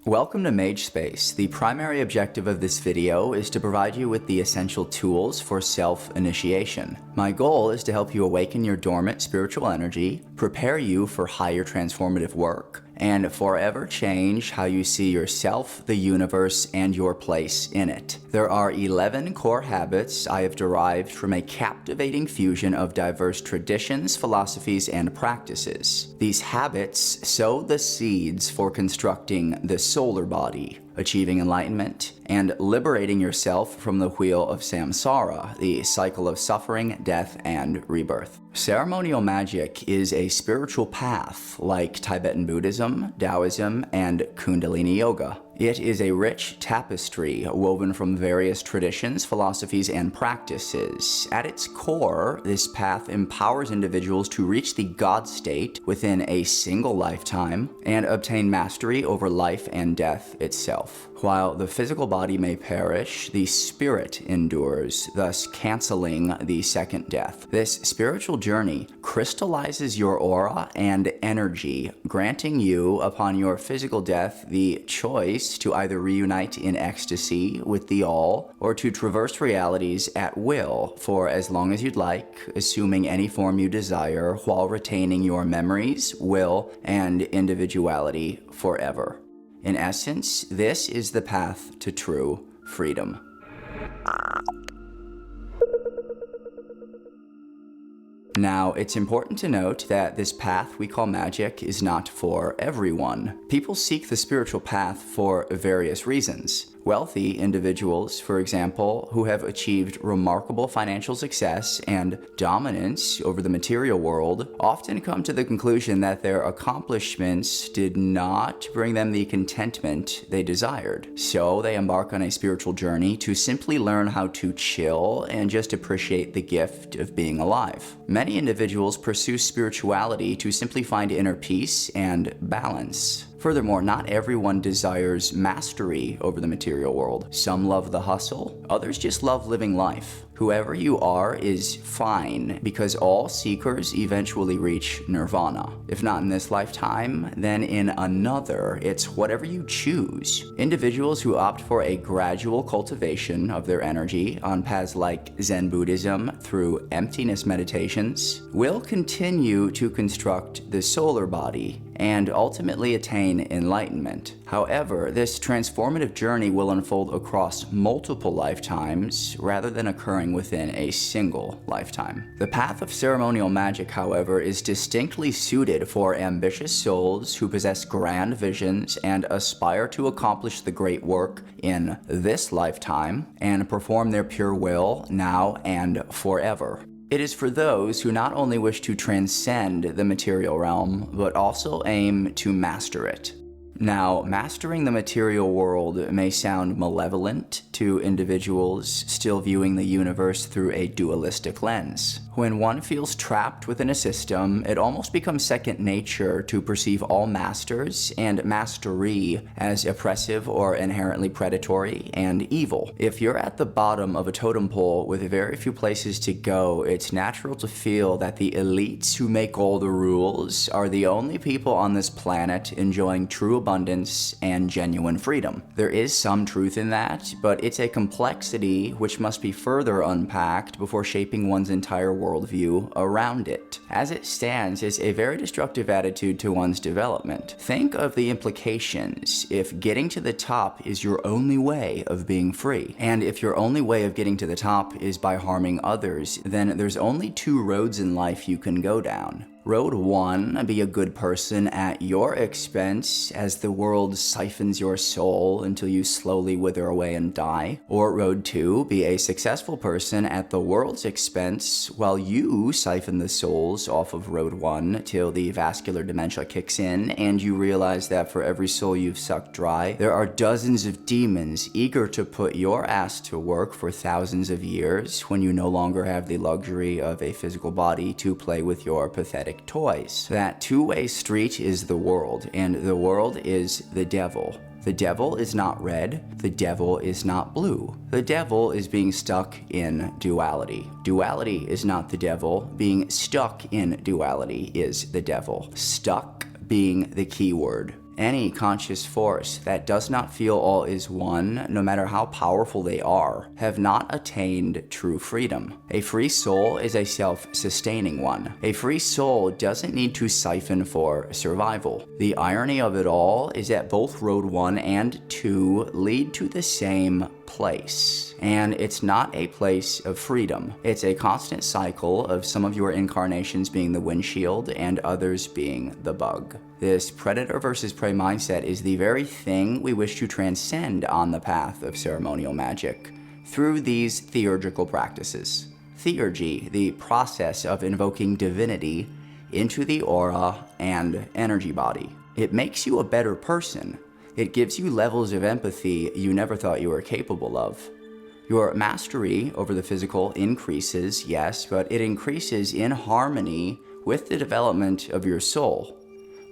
Welcome to Mage Space. The primary objective of this video is to provide you with the essential tools for self-initiation. My goal is to help you awaken your dormant spiritual energy, prepare you for higher transformative work, and forever change how you see yourself, the universe, and your place in it. There are 11 core habits I have derived from a captivating fusion of diverse traditions, philosophies, and practices. These habits sow the seeds for constructing the solar body, achieving enlightenment, and liberating yourself from the wheel of Samsara, the cycle of suffering, death, and rebirth. Ceremonial Magick is a spiritual path like Tibetan Buddhism, Taoism, and Kundalini Yoga. It is a rich tapestry woven from various traditions, philosophies, and practices. At its core, this path empowers individuals to reach the God state within a single lifetime and obtain mastery over life and death itself. While the physical body may perish, the spirit endures, thus canceling the second death. This spiritual journey crystallizes your aura and energy, granting you, upon your physical death, the choice to either reunite in ecstasy with the all, or to traverse realities at will for as long as you'd like, assuming any form you desire, while retaining your memories, will, and individuality forever. In essence, this is the path to true freedom. Now, it's important to note that this path we call magic is not for everyone. People seek the spiritual path for various reasons. Wealthy individuals, for example, who have achieved remarkable financial success and dominance over the material world, often come to the conclusion that their accomplishments did not bring them the contentment they desired. So they embark on a spiritual journey to simply learn how to chill and just appreciate the gift of being alive. Many individuals pursue spirituality to simply find inner peace and balance. Furthermore, not everyone desires mastery over the material world. Some love the hustle, others just love living life. Whoever you are is fine, because all seekers eventually reach nirvana. If not in this lifetime, then in another. It's whatever you choose. Individuals who opt for a gradual cultivation of their energy on paths like Zen Buddhism through emptiness meditations will continue to construct the solar body and ultimately attain enlightenment. However, this transformative journey will unfold across multiple lifetimes rather than occurring within a single lifetime. The path of ceremonial magic, however, is distinctly suited for ambitious souls who possess grand visions and aspire to accomplish the great work in this lifetime and perform their pure will now and forever. It is for those who not only wish to transcend the material realm, but also aim to master it. Now, mastering the material world may sound malevolent to individuals still viewing the universe through a dualistic lens. When one feels trapped within a system, it almost becomes second nature to perceive all masters and mastery as oppressive or inherently predatory and evil. If you're at the bottom of a totem pole with very few places to go, it's natural to feel that the elites who make all the rules are the only people on this planet enjoying true abundance and genuine freedom. There is some truth in that, but it's a complexity which must be further unpacked before shaping one's entire worldview around it. As it stands, it's a very destructive attitude to one's development. Think of the implications if getting to the top is your only way of being free. And if your only way of getting to the top is by harming others, then there's only two roads in life you can go down. Road 1, be a good person at your expense as the world siphons your soul until you slowly wither away and die. Or Road 2, be a successful person at the world's expense while you siphon the souls off of Road 1 till the vascular dementia kicks in and you realize that for every soul you've sucked dry, there are dozens of demons eager to put your ass to work for thousands of years when you no longer have the luxury of a physical body to play with your pathetic toys. That two-way street is the world, and the world is the devil. The devil is not red, the devil is not blue. The devil is being stuck in duality. Duality is not the devil, being stuck in duality is the devil. Stuck being the key word. Any conscious force that does not feel all is one, no matter how powerful they are, have not attained true freedom. A free soul is a self-sustaining one. A free soul doesn't need to siphon for survival. The irony of it all is that both Road 1 and 2 lead to the same place. And it's not a place of freedom. It's a constant cycle of some of your incarnations being the windshield and others being the bug. This predator versus prey mindset is the very thing we wish to transcend on the path of ceremonial magic through these theurgical practices. Theurgy, the process of invoking divinity into the aura and energy body. It makes you a better person. It gives you levels of empathy you never thought you were capable of. Your mastery over the physical increases, yes, but it increases in harmony with the development of your soul.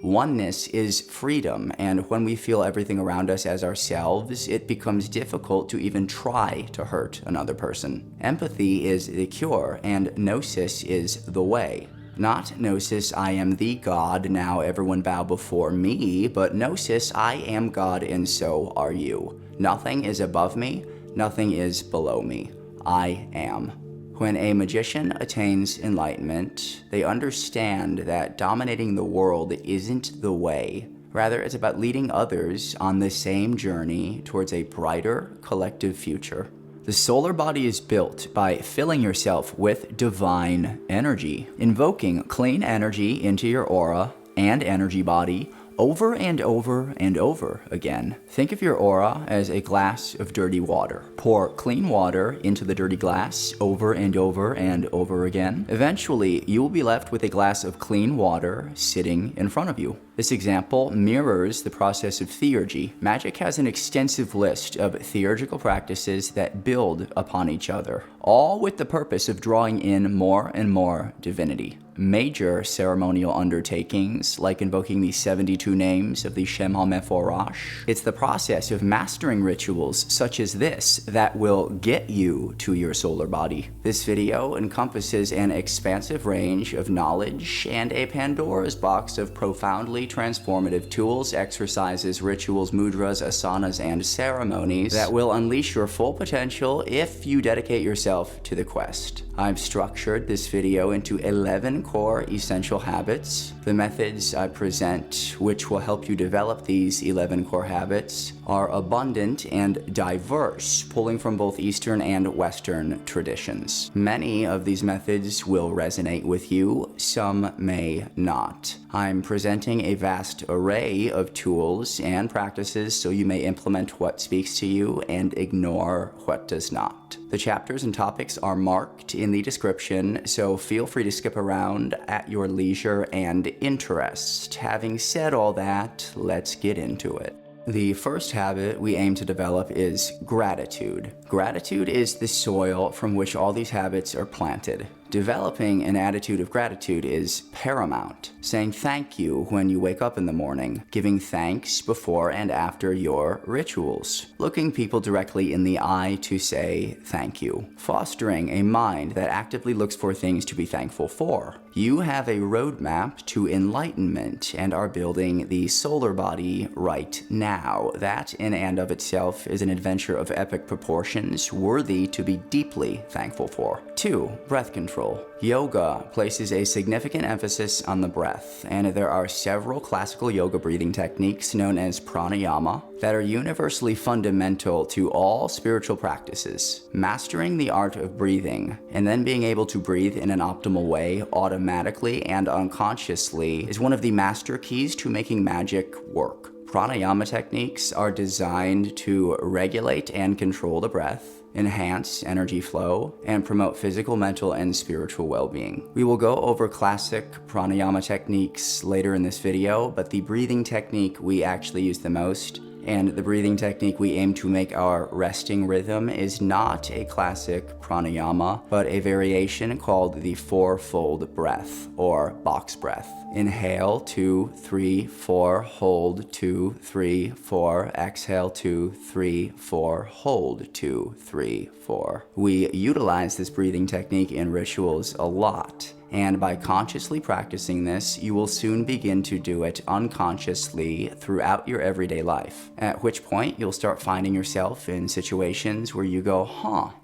Oneness is freedom, and when we feel everything around us as ourselves, it becomes difficult to even try to hurt another person. Empathy is the cure, and gnosis is the way. Not gnosis, I am the God, now everyone bow before me, but gnosis, I am God and so are you. Nothing is above me, nothing is below me. I am. When a magician attains enlightenment, they understand that dominating the world isn't the way. Rather, it's about leading others on the same journey towards a brighter collective future. The solar body is built by filling yourself with divine energy, invoking clean energy into your aura and energy body over and over and over again. Think of your aura as a glass of dirty water. Pour clean water into the dirty glass over and over and over again. Eventually, you will be left with a glass of clean water sitting in front of you. This example mirrors the process of theurgy. Magic has an extensive list of theurgical practices that build upon each other, all with the purpose of drawing in more and more divinity. Major ceremonial undertakings, like invoking the 72 names of the Shem HaMeforash. It's the process of mastering rituals such as this that will get you to your solar body. This video encompasses an expansive range of knowledge and a Pandora's box of profoundly transformative tools, exercises, rituals, mudras, asanas, and ceremonies that will unleash your full potential if you dedicate yourself to the quest. I've structured this video into 11 core essential habits. The methods I present, which will help you develop these 11 core habits, are abundant and diverse, pulling from both Eastern and Western traditions. Many of these methods will resonate with you, some may not. I'm presenting a vast array of tools and practices so you may implement what speaks to you and ignore what does not. The chapters and topics are marked in the description, so feel free to skip around at your leisure and interest. Having said all that, let's get into it. The first habit we aim to develop is gratitude. Gratitude is the soil from which all these habits are planted. Developing an attitude of gratitude is paramount. Saying thank you when you wake up in the morning, giving thanks before and after your rituals, looking people directly in the eye to say thank you, fostering a mind that actively looks for things to be thankful for. You have a roadmap to enlightenment and are building the solar body right now. That in and of itself is an adventure of epic proportions worthy to be deeply thankful for. 2. Breath control. Yoga places a significant emphasis on the breath, and there are several classical yoga breathing techniques known as pranayama that are universally fundamental to all spiritual practices. Mastering the art of breathing and then being able to breathe in an optimal way automatically and unconsciously is one of the master keys to making magic work. Pranayama techniques are designed to regulate and control the breath, enhance energy flow, and promote physical, mental, and spiritual well-being. We will go over classic pranayama techniques later in this video, but the breathing technique we actually use the most, and the breathing technique we aim to make our resting rhythm, is not a classic pranayama, but a variation called the fourfold breath, or box breath. Inhale, 2, 3, 4, hold, 2, 3, 4, exhale, 2, 3, 4, hold, 2, 3, 4. We utilize this breathing technique in rituals a lot, And by consciously practicing this, you will soon begin to do it unconsciously throughout your everyday life. At which point, you'll start finding yourself in situations where you go,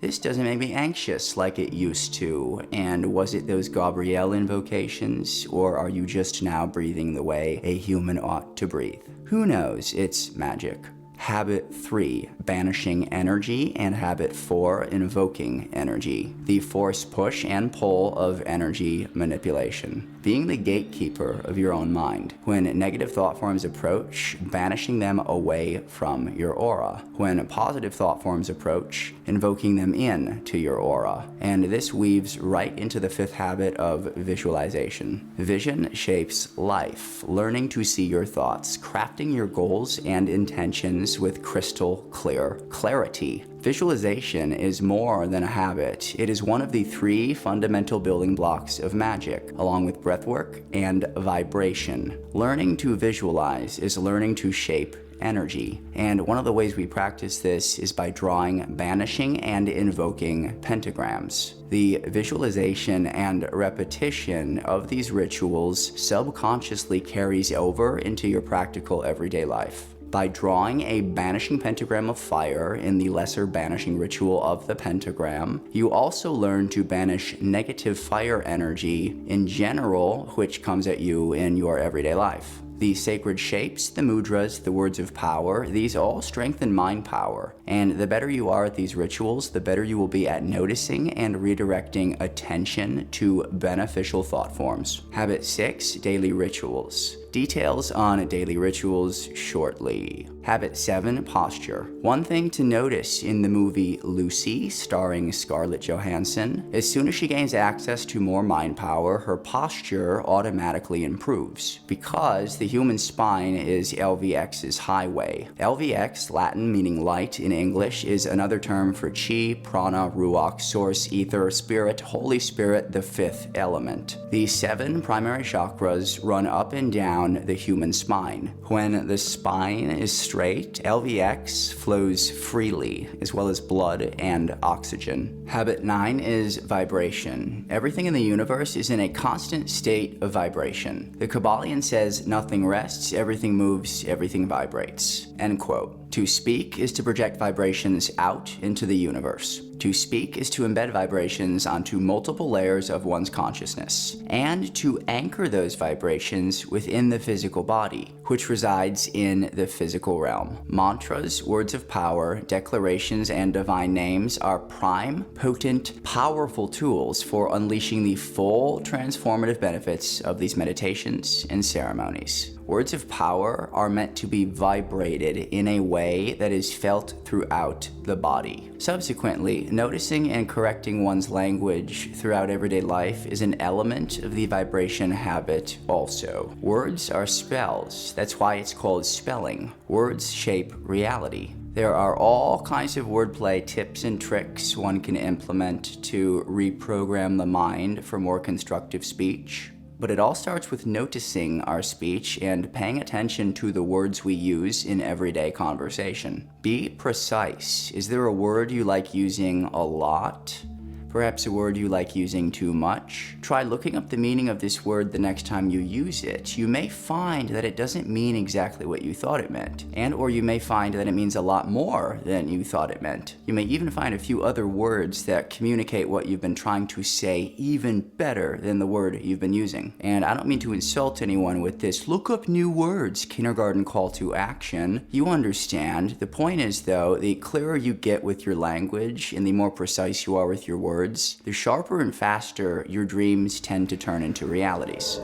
this doesn't make me anxious like it used to. And was it those Gabrielle invocations, or are you just now breathing the way a human ought to breathe? Who knows? It's magic. Habit 3, banishing energy, and habit 4, invoking energy. The force, push, and pull of energy manipulation. Being the gatekeeper of your own mind. When negative thought forms approach, banishing them away from your aura. When positive thought forms approach, invoking them in to your aura. And this weaves right into the 5th habit of visualization. Vision shapes life. Learning to see your thoughts, crafting your goals and intentions with crystal clear clarity. Visualization is more than a habit. It is one of the 3 fundamental building blocks of magic, along with breathwork and vibration. Learning to visualize is learning to shape energy. And one of the ways we practice this is by drawing, banishing, and invoking pentagrams. The visualization and repetition of these rituals subconsciously carries over into your practical everyday life. By drawing a banishing pentagram of fire in the lesser banishing ritual of the pentagram, you also learn to banish negative fire energy in general, which comes at you in your everyday life. The sacred shapes, the mudras, the words of power, these all strengthen mind power. And the better you are at these rituals, the better you will be at noticing and redirecting attention to beneficial thought forms. Habit 6, daily rituals. Details on daily rituals shortly. Habit 7, posture. One thing to notice in the movie Lucy, starring Scarlett Johansson, as soon as she gains access to more mind power, her posture automatically improves, because the human spine is LVX's highway. LVX, Latin meaning light in English, is another term for chi, prana, ruach, source, ether, spirit, Holy Spirit, the 5th element. The 7 primary chakras run up and down the human spine. When the spine is straight, LVX flows freely, as well as blood and oxygen. Habit 9 is vibration. Everything in the universe is in a constant state of vibration. The Kabbalion says nothing rests, everything moves, everything vibrates. End quote. To speak is to project vibrations out into the universe. To speak is to embed vibrations onto multiple layers of one's consciousness, and to anchor those vibrations within the physical body, which resides in the physical realm. Mantras, words of power, declarations, and divine names are prime, potent, powerful tools for unleashing the full transformative benefits of these meditations and ceremonies. Words of power are meant to be vibrated in a way that is felt throughout the body. Subsequently, noticing and correcting one's language throughout everyday life is an element of the vibration habit also. Words are spells. That's why it's called spelling. Words shape reality. There are all kinds of wordplay tips and tricks one can implement to reprogram the mind for more constructive speech. But it all starts with noticing our speech and paying attention to the words we use in everyday conversation. Be precise. Is there a word you like using a lot? Perhaps a word you like using too much? Try looking up the meaning of this word the next time you use it. You may find that it doesn't mean exactly what you thought it meant, or you may find that it means a lot more than you thought it meant. You may even find a few other words that communicate what you've been trying to say even better than the word you've been using. And I don't mean to insult anyone with this look up new words kindergarten call to action. You understand. The point is, though, the clearer you get with your language and the more precise you are with your words, the sharper and faster your dreams tend to turn into realities.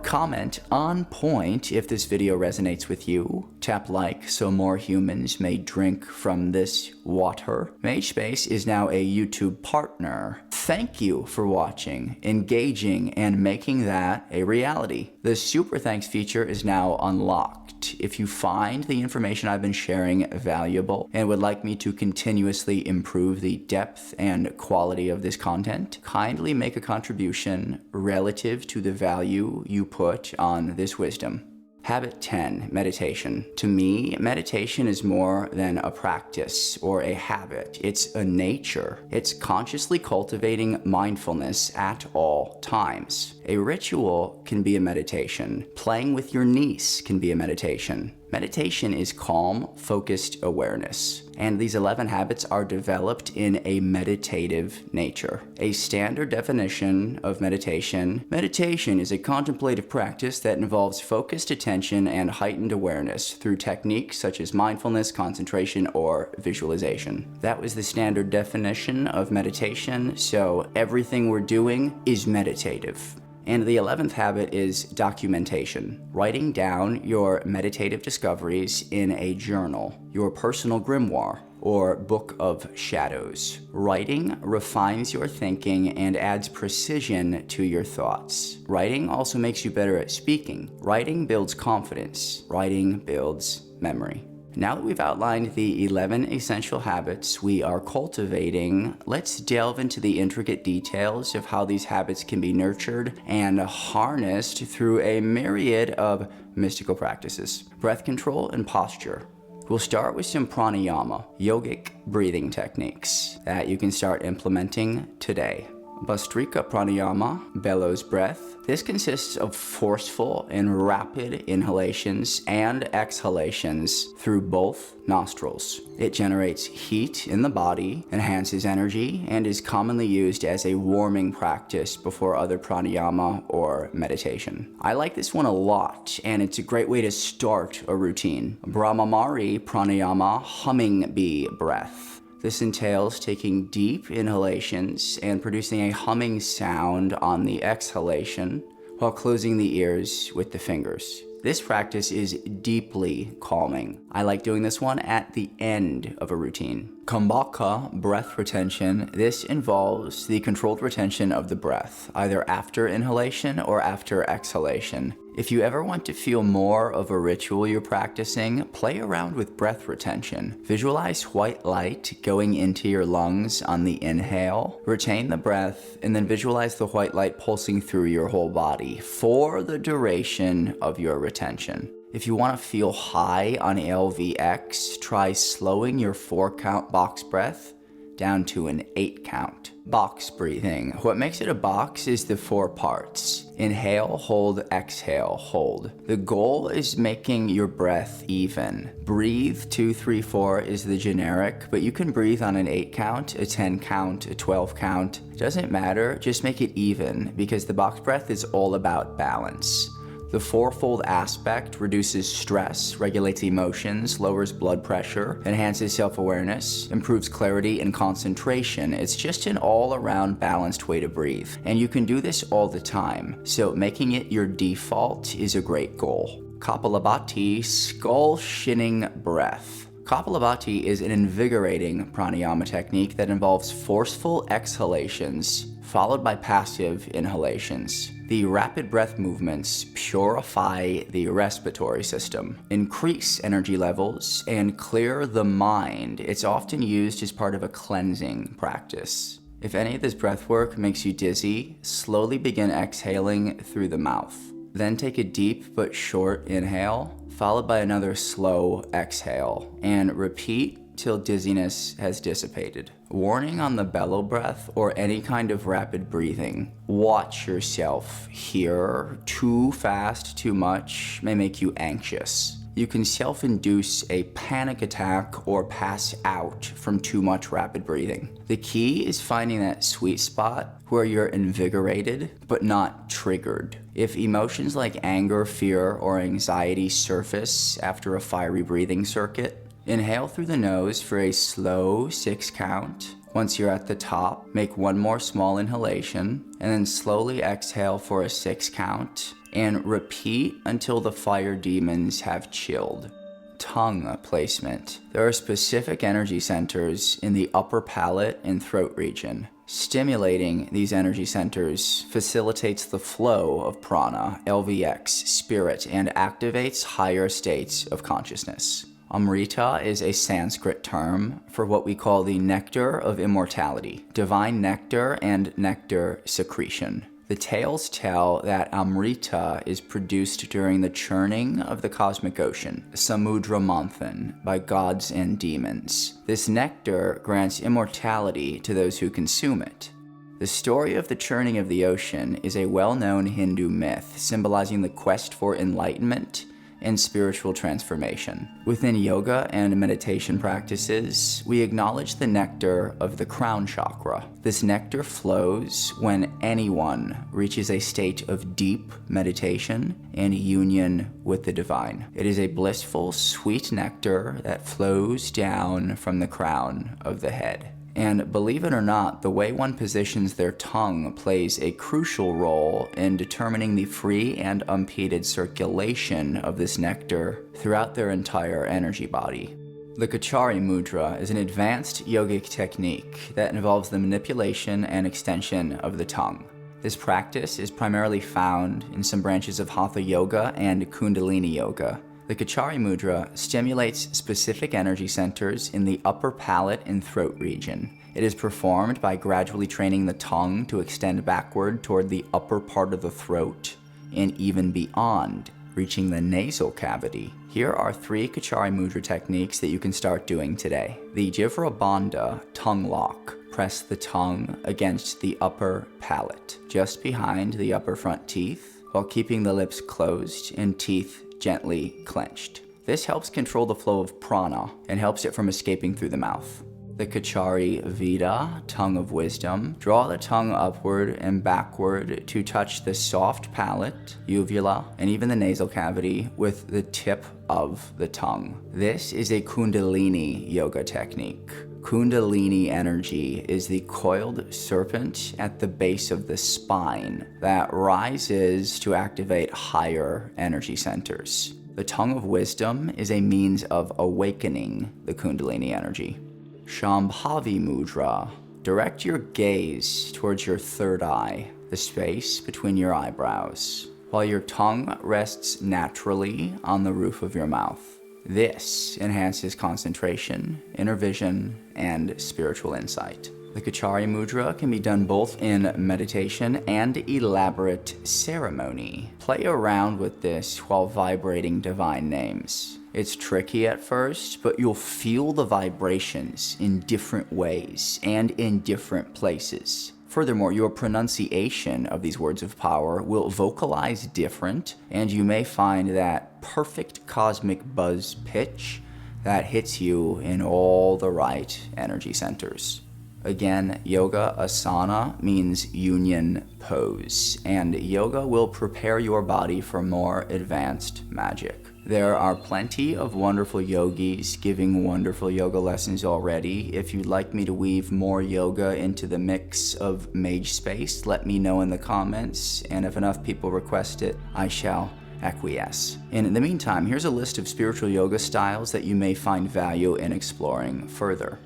Comment on point if this video resonates with you. Tap like so more humans may drink from this water. MageSpace is now a YouTube partner. Thank you for watching, engaging, and making that a reality. The Super Thanks feature is now unlocked. If you find the information I've been sharing valuable and would like me to continuously improve the depth and quality of this content, kindly make a contribution relative to the value you put on this wisdom. Habit 10, meditation. To me, meditation is more than a practice or a habit. It's a nature. It's consciously cultivating mindfulness at all times. A ritual can be a meditation. Playing with your niece can be a meditation. Meditation is calm, focused awareness, and these 11 habits are developed in a meditative nature. A standard definition of meditation: meditation is a contemplative practice that involves focused attention and heightened awareness through techniques such as mindfulness, concentration, or visualization. That was the standard definition of meditation, so everything we're doing is meditative. And the 11th habit is documentation. Writing down your meditative discoveries in a journal, your personal grimoire, or book of shadows. Writing refines your thinking and adds precision to your thoughts. Writing also makes you better at speaking. Writing builds confidence. Writing builds memory. Now that we've outlined the 11 essential habits we are cultivating, let's delve into the intricate details of how these habits can be nurtured and harnessed through a myriad of mystical practices. Breath control and posture. We'll start with some pranayama, yogic breathing techniques that you can start implementing today. Bhastrika pranayama, bellows breath. This consists of forceful and rapid inhalations and exhalations through both nostrils. It generates heat in the body, enhances energy, and is commonly used as a warming practice before other pranayama or meditation. I like this one a lot, and it's a great way to start a routine. Brahmamari pranayama, humming bee breath. This entails taking deep inhalations and producing a humming sound on the exhalation while closing the ears with the fingers. This practice is deeply calming. I like doing this one at the end of a routine. Kumbhaka, breath retention. This involves the controlled retention of the breath, either after inhalation or after exhalation. If you ever want to feel more of a ritual you're practicing, play around with breath retention. Visualize white light going into your lungs on the inhale, retain the breath, and then visualize the white light pulsing through your whole body for the duration of your retention. If you want to feel high on LVX, try slowing your 4-count box breath down to an 8-count. Box breathing. What makes it a box is the 4 parts. Inhale, hold, exhale, hold. The goal is making your breath even. Breathe 2, 3, 4 is the generic, but you can breathe on an 8-count, a 10-count, a 12-count. It doesn't matter, just make it even, because the box breath is all about balance. The fourfold aspect reduces stress, regulates emotions, lowers blood pressure, enhances self-awareness, improves clarity and concentration. It's just an all-around balanced way to breathe. And you can do this all the time, so making it your default is a great goal. Kapalabhati, skull shinning breath. Kapalabhati is an invigorating pranayama technique that involves forceful exhalations followed by passive inhalations. The rapid breath movements purify the respiratory system, increase energy levels, and clear the mind. It's often used as part of a cleansing practice. If any of this breath work makes you dizzy, slowly begin exhaling through the mouth. Then take a deep but short inhale, followed by another slow exhale, and repeat till dizziness has dissipated. Warning on the bellow breath or any kind of rapid breathing. Watch yourself here. Too fast, too much may make you anxious. You can self-induce a panic attack or pass out from too much rapid breathing. The key is finding that sweet spot where you're invigorated but not triggered. If emotions like anger, fear, or anxiety surface after a fiery breathing circuit, inhale through the nose for a slow 6-count. Once you're at the top, make one more small inhalation, and then slowly exhale for a 6-count, and repeat until the fire demons have chilled. Tongue placement. There are specific energy centers in the upper palate and throat region. Stimulating these energy centers facilitates the flow of prana, LVX, spirit, and activates higher states of consciousness. Amrita is a Sanskrit term for what we call the nectar of immortality, divine nectar and nectar secretion. The tales tell that Amrita is produced during the churning of the cosmic ocean, Samudra Manthan, by gods and demons. This nectar grants immortality to those who consume it. The story of the churning of the ocean is a well-known Hindu myth symbolizing the quest for enlightenment and spiritual transformation. Within yoga and meditation practices, we acknowledge the nectar of the crown chakra. This nectar flows when anyone reaches a state of deep meditation and union with the divine. It is a blissful, sweet nectar that flows down from the crown of the head. And believe it or not, the way one positions their tongue plays a crucial role in determining the free and unimpeded circulation of this nectar throughout their entire energy body. The Kachari Mudra is an advanced yogic technique that involves the manipulation and extension of the tongue. This practice is primarily found in some branches of Hatha Yoga and Kundalini Yoga. The Kachari Mudra stimulates specific energy centers in the upper palate and throat region. It is performed by gradually training the tongue to extend backward toward the upper part of the throat and even beyond, reaching the nasal cavity. Here are 3 Kachari Mudra techniques that you can start doing today. The Jivra Bandha tongue lock. Press the tongue against the upper palate, just behind the upper front teeth, while keeping the lips closed and teeth gently clenched. This helps control the flow of prana and helps it from escaping through the mouth. The Kachari Vida, tongue of wisdom. Draw the tongue upward and backward to touch the soft palate, uvula, and even the nasal cavity with the tip of the tongue. This is a Kundalini yoga technique. Kundalini energy is the coiled serpent at the base of the spine that rises to activate higher energy centers. The tongue of wisdom is a means of awakening the Kundalini energy. Shambhavi Mudra. Direct your gaze towards your third eye, the space between your eyebrows, while your tongue rests naturally on the roof of your mouth. This enhances concentration, inner vision, and spiritual insight. The Kachari Mudra can be done both in meditation and elaborate ceremony. Play around with this while vibrating divine names. It's tricky at first, but you'll feel the vibrations in different ways and in different places. Furthermore, your pronunciation of these words of power will vocalize different, and you may find that perfect cosmic buzz pitch that hits you in all the right energy centers. Again, yoga asana means union pose, and yoga will prepare your body for more advanced magic. There are plenty of wonderful yogis giving wonderful yoga lessons already. If you'd like me to weave more yoga into the mix of mage space, let me know in the comments, and if enough people request it, I shall acquiesce. And in the meantime, here's a list of spiritual yoga styles that you may find value in exploring further.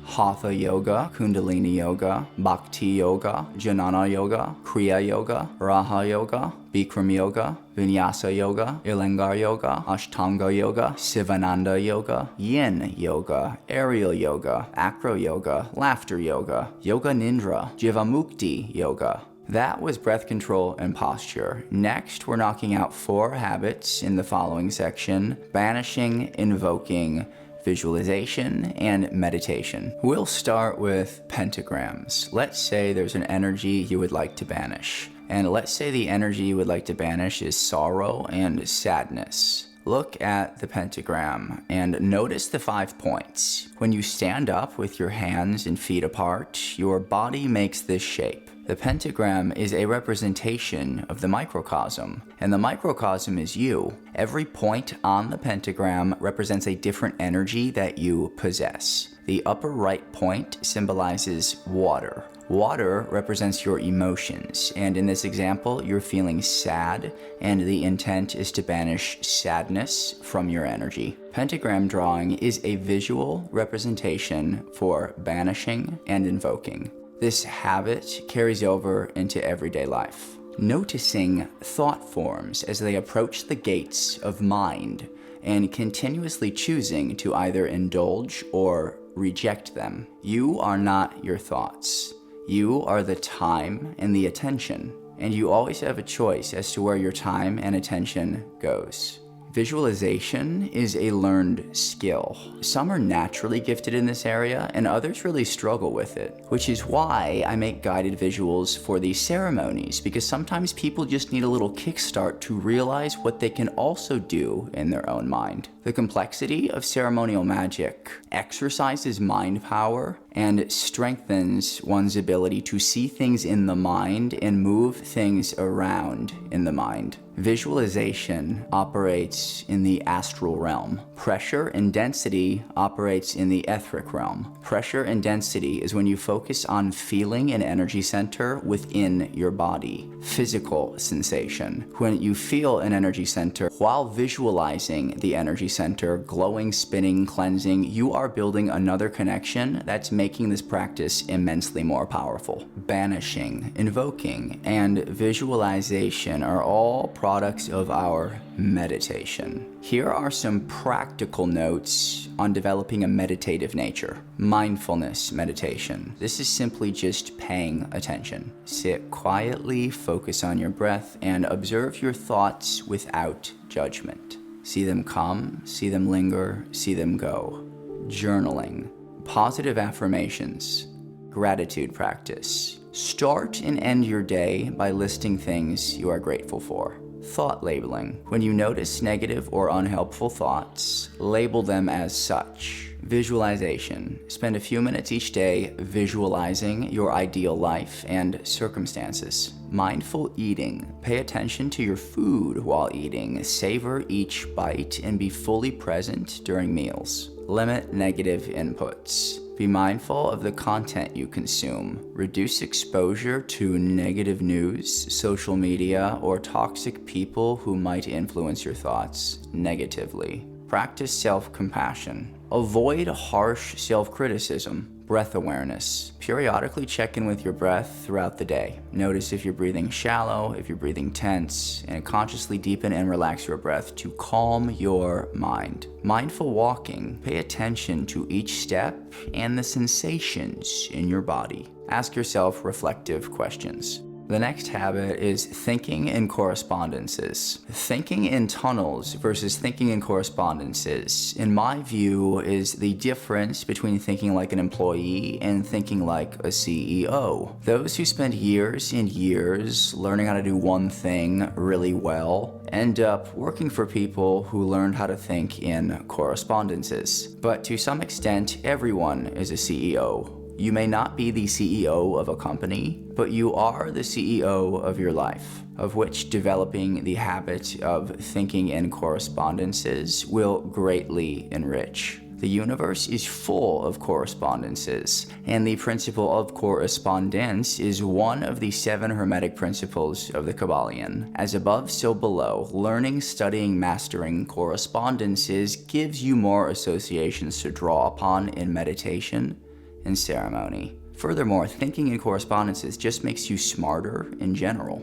Hatha Yoga, Kundalini Yoga, Bhakti Yoga, Jnana Yoga, Kriya Yoga, Raha Yoga, Bikram Yoga, Vinyasa Yoga, Iyengar Yoga, Ashtanga Yoga, Sivananda Yoga, Yin Yoga, Aerial Yoga, Acro Yoga, Laughter Yoga, Yoga Nidra, Jivamukti Yoga. That was breath control and posture. Next, we're knocking out 4 habits in the following section: banishing, invoking, visualization, and meditation. We'll start with pentagrams. Let's say there's an energy you would like to banish. And let's say the energy you would like to banish is sorrow and sadness. Look at the pentagram and notice the 5 points. When you stand up with your hands and feet apart, your body makes this shape. The pentagram is a representation of the microcosm, and the microcosm is you. Every point on the pentagram represents a different energy that you possess. The upper right point symbolizes water. Water represents your emotions, and in this example, you're feeling sad, and the intent is to banish sadness from your energy. Pentagram drawing is a visual representation for banishing and invoking. This habit carries over into everyday life. Noticing thought forms as they approach the gates of mind and continuously choosing to either indulge or reject them. You are not your thoughts. You are the time and the attention. and you always have a choice as to where your time and attention goes. Visualization is a learned skill. Some are naturally gifted in this area, and others really struggle with it, which is why I make guided visuals for these ceremonies, because sometimes people just need a little kickstart to realize what they can also do in their own mind. The complexity of ceremonial magic exercises mind power and strengthens one's ability to see things in the mind and move things around in the mind. Visualization operates in the astral realm. Pressure and density operates in the etheric realm. Pressure and density is when you focus on feeling an energy center within your body. Physical sensation, when you feel an energy center while visualizing the energy center, glowing, spinning, cleansing, you are building another connection that's making this practice immensely more powerful. Banishing, invoking, and visualization are all products of our meditation. Here are some practical notes on developing a meditative nature. Mindfulness meditation. This is simply just paying attention. Sit quietly, focus on your breath, and observe your thoughts without judgment. See them come, see them linger, see them go. Journaling. Positive affirmations. Gratitude practice. Start and end your day by listing things you are grateful for. Thought labeling. When you notice negative or unhelpful thoughts, label them as such. Visualization. Spend a few minutes each day visualizing your ideal life and circumstances. Mindful eating. Pay attention to your food while eating. Savor each bite and be fully present during meals. Limit negative inputs. Be mindful of the content you consume. Reduce exposure to negative news, social media, or toxic people who might influence your thoughts negatively. Practice self-compassion. Avoid harsh self-criticism. Breath awareness. Periodically check in with your breath throughout the day. Notice if you're breathing shallow, if you're breathing tense, and consciously deepen and relax your breath to calm your mind. Mindful walking. Pay attention to each step and the sensations in your body. Ask yourself reflective questions. The next habit is thinking in correspondences. Thinking in tunnels versus thinking in correspondences, in my view, is the difference between thinking like an employee and thinking like a CEO. Those who spend years and years learning how to do one thing really well end up working for people who learned how to think in correspondences. But to some extent, everyone is a CEO. You may not be the CEO of a company, but you are the CEO of your life, of which developing the habit of thinking in correspondences will greatly enrich. The universe is full of correspondences, and the principle of correspondence is one of the 7 hermetic principles of the Kabbalion. As above, so below. Learning, studying, mastering correspondences gives you more associations to draw upon in meditation and ceremony. Furthermore, thinking in correspondences just makes you smarter in general.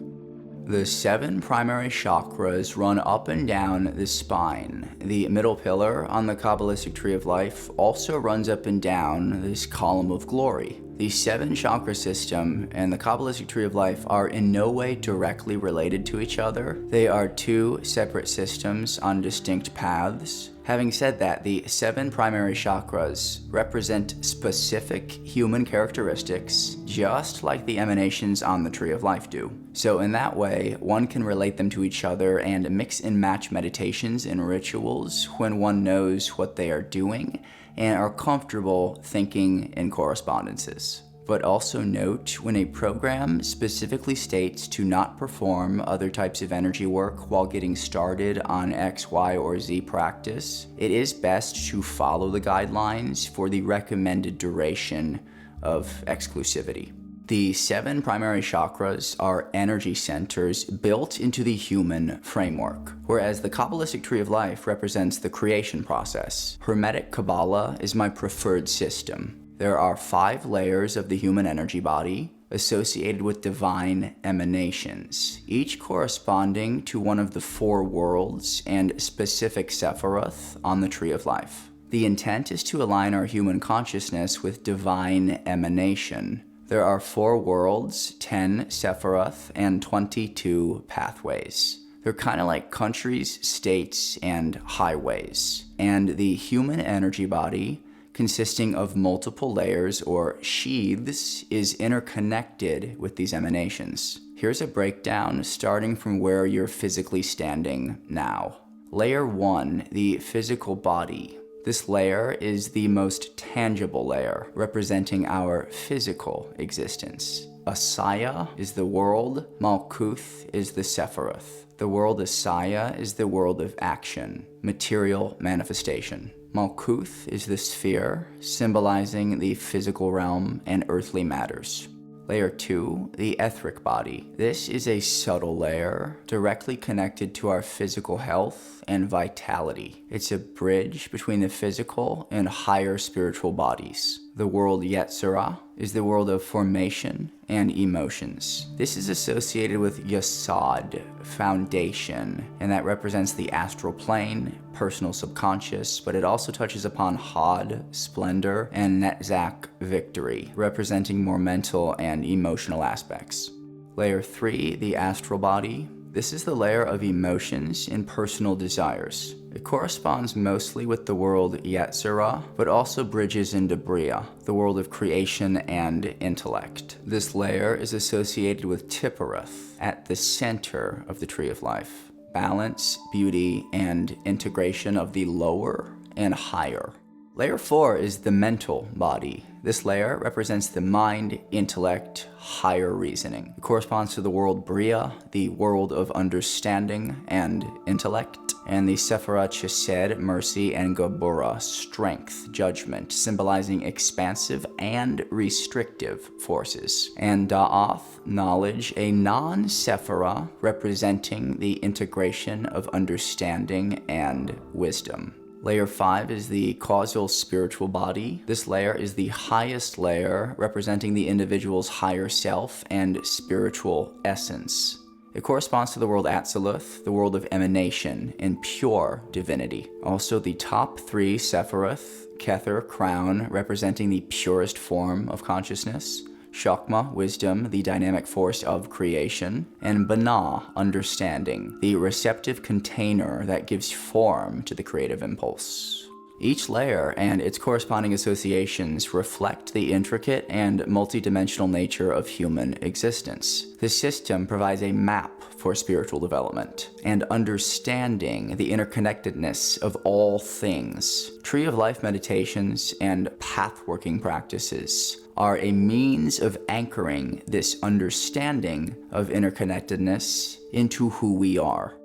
The 7 primary chakras run up and down the spine. The middle pillar on the Cabalistic Tree of Life also runs up and down this column of glory. The 7 chakra system and the Cabalistic Tree of Life are in no way directly related to each other. They are 2 separate systems on distinct paths. Having said that, the 7 primary chakras represent specific human characteristics, just like the emanations on the Tree of Life do. So in that way, one can relate them to each other and mix and match meditations and rituals when one knows what they are doing and are comfortable thinking in correspondences. But also note, when a program specifically states to not perform other types of energy work while getting started on X, Y, or Z practice, it is best to follow the guidelines for the recommended duration of exclusivity. The 7 primary chakras are energy centers built into the human framework, whereas the Cabalistic Tree of Life represents the creation process. Hermetic Kabbalah is my preferred system. There are 5 layers of the human energy body associated with divine emanations, each corresponding to one of the 4 worlds and specific Sephiroth on the Tree of Life. The intent is to align our human consciousness with divine emanation. There are 4 worlds, 10 Sephiroth, and 22 pathways. They're kind of like countries, states, and highways. And the human energy body, consisting of multiple layers or sheaths, is interconnected with these emanations. Here's a breakdown starting from where you're physically standing now. Layer 1, the physical body. This layer is the most tangible layer, representing our physical existence. Asaya is the world, Malkuth is the Sephiroth. The world Asaya is the world of action, material manifestation. Malkuth is the sphere, symbolizing the physical realm and earthly matters. Layer 2, the etheric body. This is a subtle layer, directly connected to our physical health and vitality. It's a bridge between the physical and higher spiritual bodies. The world Yetzirah is the world of formation and emotions. This is associated with Yasad, foundation, and that represents the astral plane, personal subconscious, but it also touches upon Had, splendor, and Netzach, victory, representing more mental and emotional aspects. Layer 3, the astral body. This is the layer of emotions and personal desires. It corresponds mostly with the world Yetzirah, but also bridges into Bria, the world of creation and intellect. This layer is associated with Tiphareth, at the center of the Tree of Life. Balance, beauty, and integration of the lower and higher. Layer 4 is the mental body. This layer represents the mind, intellect, higher reasoning. It corresponds to the world Bria, the world of understanding and intellect, and the Sephirah Chesed, mercy, and Gabura, strength, judgment, symbolizing expansive and restrictive forces. And Da'ath, knowledge, a non-Sephirah representing the integration of understanding and wisdom. Layer 5 is the causal spiritual body. This layer is the highest layer, representing the individual's higher self and spiritual essence. It corresponds to the world Atziluth, the world of emanation and pure divinity. Also the top 3 Sephiroth, Kether, crown, representing the purest form of consciousness, Shakma, wisdom, the dynamic force of creation, and Bana, understanding, the receptive container that gives form to the creative impulse. Each layer and its corresponding associations reflect the intricate and multidimensional nature of human existence. This system provides a map for spiritual development and understanding the interconnectedness of all things. Tree of Life meditations and path-working practices are a means of anchoring this understanding of interconnectedness into who we are.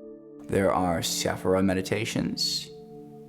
There are Sephirah meditations,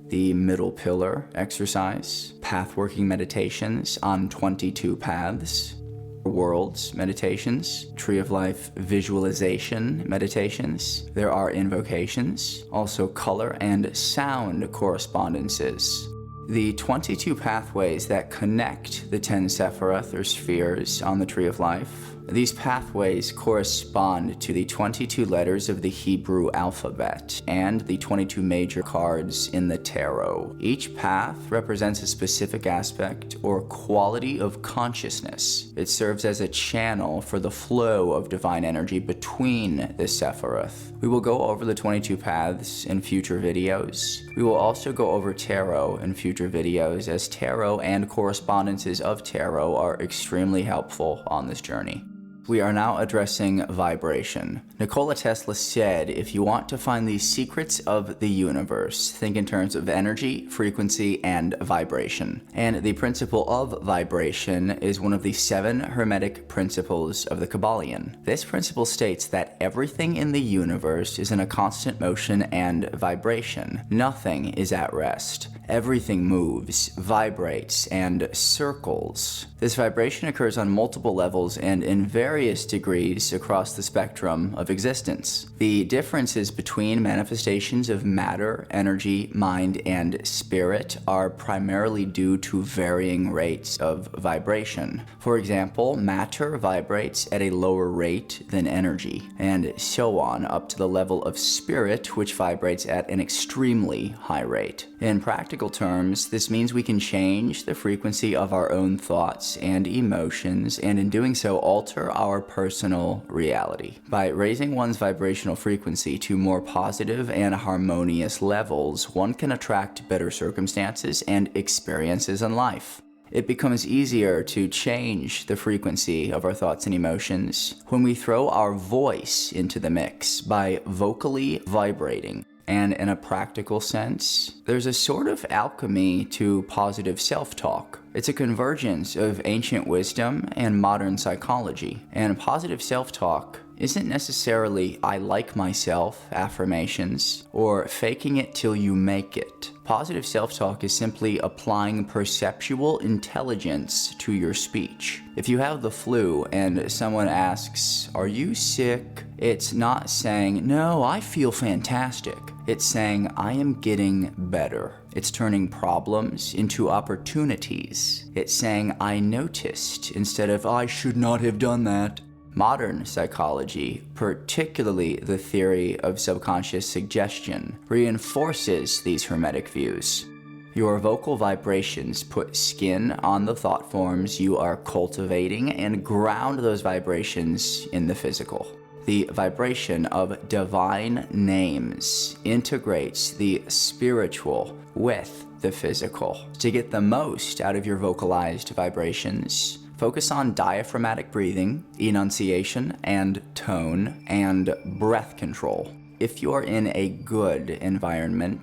the middle pillar exercise, path-working meditations on 22 paths, worlds meditations, Tree of Life visualization meditations. There are invocations, also color and sound correspondences. The 22 pathways that connect the 10 Sephiroth or spheres on the Tree of Life. These pathways correspond to the 22 letters of the Hebrew alphabet and the 22 major cards in the tarot. Each path represents a specific aspect or quality of consciousness. It serves as a channel for the flow of divine energy between the Sephiroth. We will go over the 22 paths in future videos. We will also go over tarot in future videos, as tarot and correspondences of tarot are extremely helpful on this journey. We are now addressing vibration. Nikola Tesla said, if you want to find the secrets of the universe, think in terms of energy, frequency, and vibration. And the principle of vibration is one of the 7 hermetic principles of the Kabbalion. This principle states that everything in the universe is in a constant motion and vibration. Nothing is at rest. Everything moves, vibrates, and circles. This vibration occurs on multiple levels and in various degrees across the spectrum of existence. The differences between manifestations of matter, energy, mind, and spirit are primarily due to varying rates of vibration. For example, matter vibrates at a lower rate than energy, and so on up to the level of spirit, which vibrates at an extremely high rate. In practical terms, this means we can change the frequency of our own thoughts and emotions, and in doing so, alter our personal reality. By raising one's vibrational frequency to more positive and harmonious levels, one can attract better circumstances and experiences in life. It becomes easier to change the frequency of our thoughts and emotions when we throw our voice into the mix by vocally vibrating. And in a practical sense, there's a sort of alchemy to positive self-talk. It's a convergence of ancient wisdom and modern psychology. And positive self-talk isn't necessarily "I like myself" affirmations or faking it till you make it. Positive self-talk is simply applying perceptual intelligence to your speech. If you have the flu and someone asks, "Are you sick?" it's not saying, "No, I feel fantastic." It's saying, "I am getting better." It's turning problems into opportunities. It's saying, "I noticed," instead of "I should not have done that." Modern psychology, particularly the theory of subconscious suggestion, reinforces these hermetic views. Your vocal vibrations put skin on the thought forms you are cultivating and ground those vibrations in the physical. The vibration of divine names integrates the spiritual with the physical. To get the most out of your vocalized vibrations, focus on diaphragmatic breathing, enunciation and tone, and breath control. If you're in a good environment,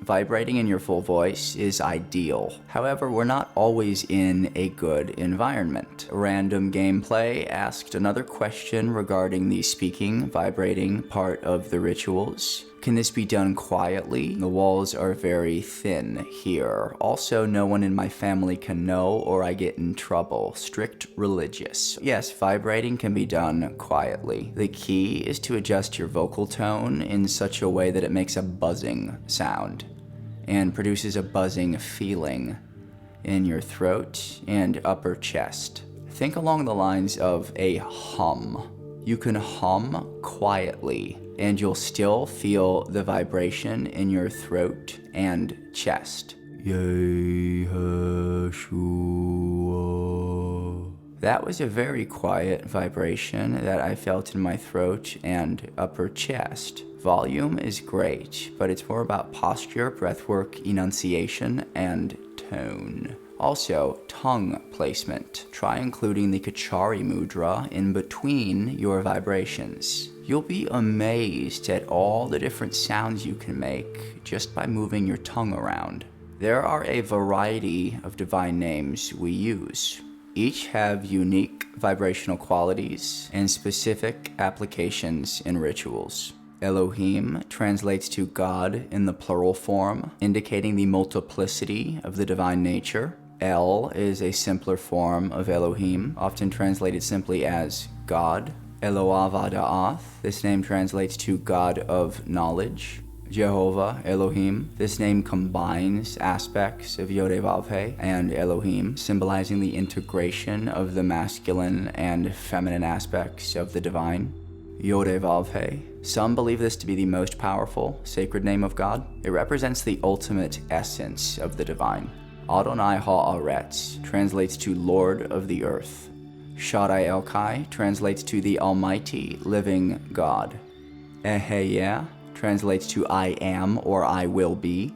vibrating in your full voice is ideal. However, we're not always in a good environment. Random Gameplay asked another question regarding the speaking, vibrating part of the rituals. Can this be done quietly? The walls are very thin here. Also, no one in my family can know or I get in trouble. Strict religious. Yes, vibrating can be done quietly. The key is to adjust your vocal tone in such a way that it makes a buzzing sound and produces a buzzing feeling in your throat and upper chest. Think along the lines of a hum. You can hum quietly and you'll still feel the vibration in your throat and chest. That was a very quiet vibration that I felt in my throat and upper chest. Volume is great, but it's more about posture, breathwork, enunciation, and tone. Also, tongue placement. Try including the Kachari mudra in between your vibrations. You'll be amazed at all the different sounds you can make just by moving your tongue around. There are a variety of divine names we use. Each have unique vibrational qualities and specific applications in rituals. Elohim translates to God in the plural form, indicating the multiplicity of the divine nature. El is a simpler form of Elohim, often translated simply as God. Eloavada'ath, this name translates to God of knowledge. Jehovah, Elohim. This name combines aspects of Yodevavhe and Elohim, symbolizing the integration of the masculine and feminine aspects of the divine. Yodevavhe. Some believe this to be the most powerful sacred name of God. It represents the ultimate essence of the divine. Adonai Ha'aretz translates to Lord of the Earth. Shaddai Elkai translates to the Almighty Living God. Eheyeh translates to I am or I will be.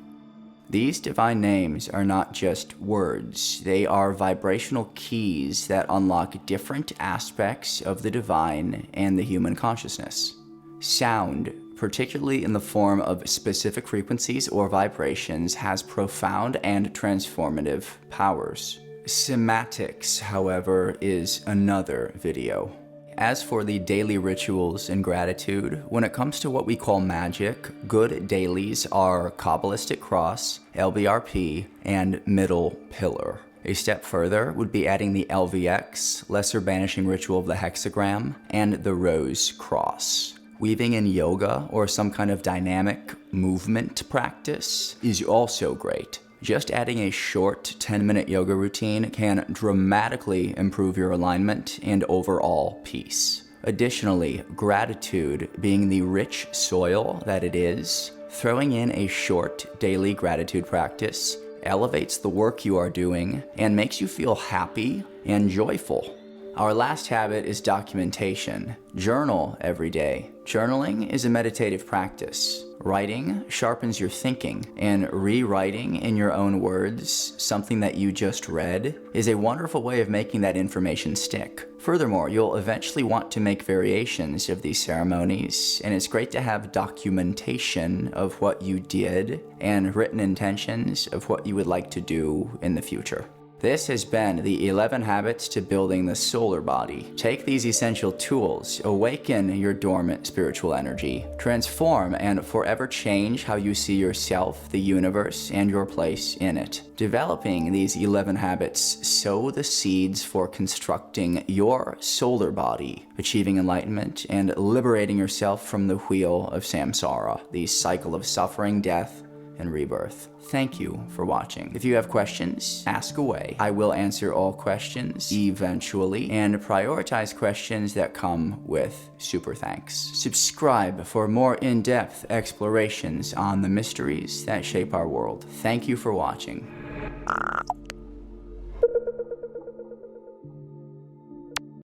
These divine names are not just words. They are vibrational keys that unlock different aspects of the divine and the human consciousness. Sound, particularly in the form of specific frequencies or vibrations, has profound and transformative powers. Sematics, however, is another video. As for the daily rituals and gratitude, when it comes to what we call magic, good dailies are Cabalistic Cross, LBRP, and Middle Pillar. A step further would be adding the LVX, Lesser Banishing Ritual of the Hexagram, and the Rose Cross. Weaving in yoga or some kind of dynamic movement practice is also great. Just adding a short 10-minute yoga routine can dramatically improve your alignment and overall peace. Additionally, gratitude, being the rich soil that it is, Throwing in a short daily gratitude practice elevates the work you are doing and makes you feel happy and joyful. Our last habit is documentation. Journal every day. Journaling is a meditative practice. Writing sharpens your thinking, and rewriting in your own words something that you just read is a wonderful way of making that information stick. Furthermore, you'll eventually want to make variations of these ceremonies, and it's great to have documentation of what you did and written intentions of what you would like to do in the future. This has been the 11 Habits to Building the Solar Body. Take these essential tools, awaken your dormant spiritual energy, transform and forever change how you see yourself, the universe, and your place in it. Developing these 11 habits sow the seeds for constructing your solar body, achieving enlightenment, and liberating yourself from the wheel of Samsara, the cycle of suffering, death, and rebirth. Thank you for watching. If you have questions, ask away. I will answer all questions eventually and prioritize questions that come with super thanks. Subscribe for more in-depth explorations on the mysteries that shape our world. Thank you for watching.